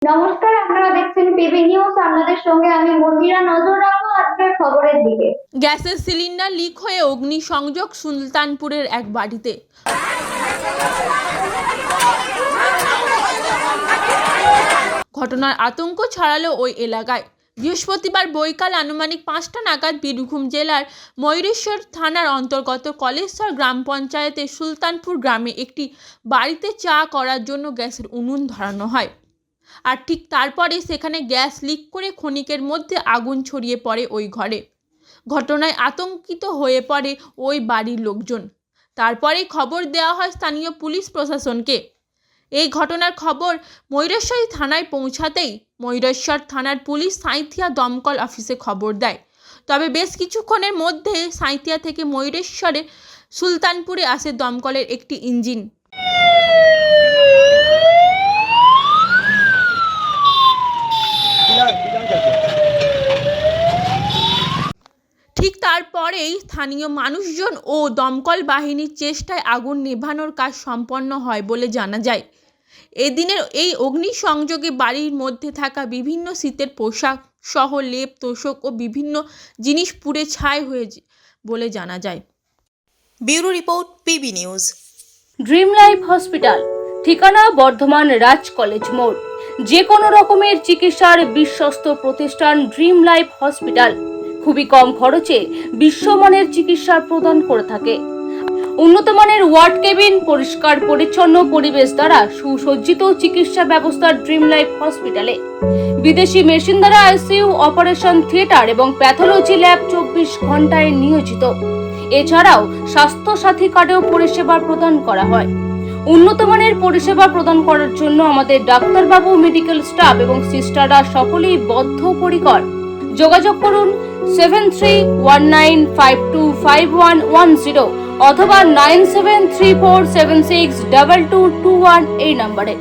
নমস্কার, আপনারা দেখছেন পিবি নিউজ। আপনাদের সঙ্গে আমি মন্দিরা। নজর রাখবো আজকের খবরের দিকে। গ্যাসের সিলিন্ডার লিক হয়ে অগ্নিসংযোগ সুলতানপুরের এক বাড়িতে। ঘটনার আতঙ্ক ছড়ালো ওই এলাকায়। বৃহস্পতিবার বৈকাল আনুমানিক 5টা নাগাদ বীরভূম জেলার ময়ূরেশ্বর থানার অন্তর্গত কলেশ্বর গ্রাম পঞ্চায়েতের সুলতানপুর গ্রামে একটি বাড়িতে চা করার জন্য গ্যাসের উনুন ধরানো হয়। আর ঠিক তারপরে সেখানে গ্যাস লিক করে ক্ষণিকের মধ্যে আগুন ছড়িয়ে পড়ে ওই ঘরে। ঘটনায় আতঙ্কিত হয়ে পড়ে ওই বাড়ির লোকজন। তারপরেই খবর দেওয়া হয় স্থানীয় পুলিশ প্রশাসনকে। এই ঘটনার খবর ময়ূরেশ্বর থানায় পৌঁছাতেই ময়ূরেশ্বর থানার পুলিশ সাঁইথিয়া দমকল অফিসে খবর দেয়। তবে বেশ কিছুক্ষণের মধ্যে সাঁইথিয়া থেকে ময়ূরেশ্বরে সুলতানপুরে আসে দমকলের একটি ইঞ্জিন। ঠিক তারপরেই স্থানীয় মানুষজন ও দমকল বাহিনীর চেষ্টায় আগুন নেভানোর কাজ সম্পন্ন হয় বলে জানা যায়। এদিনের এই অগ্নিসংযোগে বাড়ির মধ্যে থাকা বিভিন্ন শীতের পোশাক সহ লেপ তোশক ও বিভিন্ন জিনিস পুড়ে ছাই হয়েছে বলে জানা যায়। Bureau report PB news. Dream life hospital, ঠিকানা বর্ধমান রাজ কলেজ মোড়। যে কোনো রকমের চিকিৎসার বিশ্বস্ত প্রতিষ্ঠান ড্রিম লাইফ হসপিটাল খুবই কম খরচে বিশ্বমানের চিকিৎসা প্রদান করে থাকে। উন্নত মানের ওয়ার্ড কেবিন, পরিষ্কার পরিচ্ছন্ন পরিবেশ দ্বারা সুসজ্জিত চিকিৎসা ব্যবস্থা ড্রিম লাইফ হসপিটালে। বিদেশি মেশিন দ্বারা আইসিইউ, অপারেশন থিয়েটার এবং প্যাথোলজি ল্যাব 24 ঘন্টায় নিয়োজিত। এছাড়াও স্বাস্থ্য সাথী কার্ডেও পরিষেবা প্রদান করা হয়। উন্নত মানের পরিষেবা প্রদান করার জন্য আমাদের ডাক্তারবাবু, মেডিকেল স্টাফ এবং সিস্টাররা সকলেই বদ্ধপরিকর। যোগাযোগ করুন 7319525110 অথবা 9734762221 এই নম্বরে।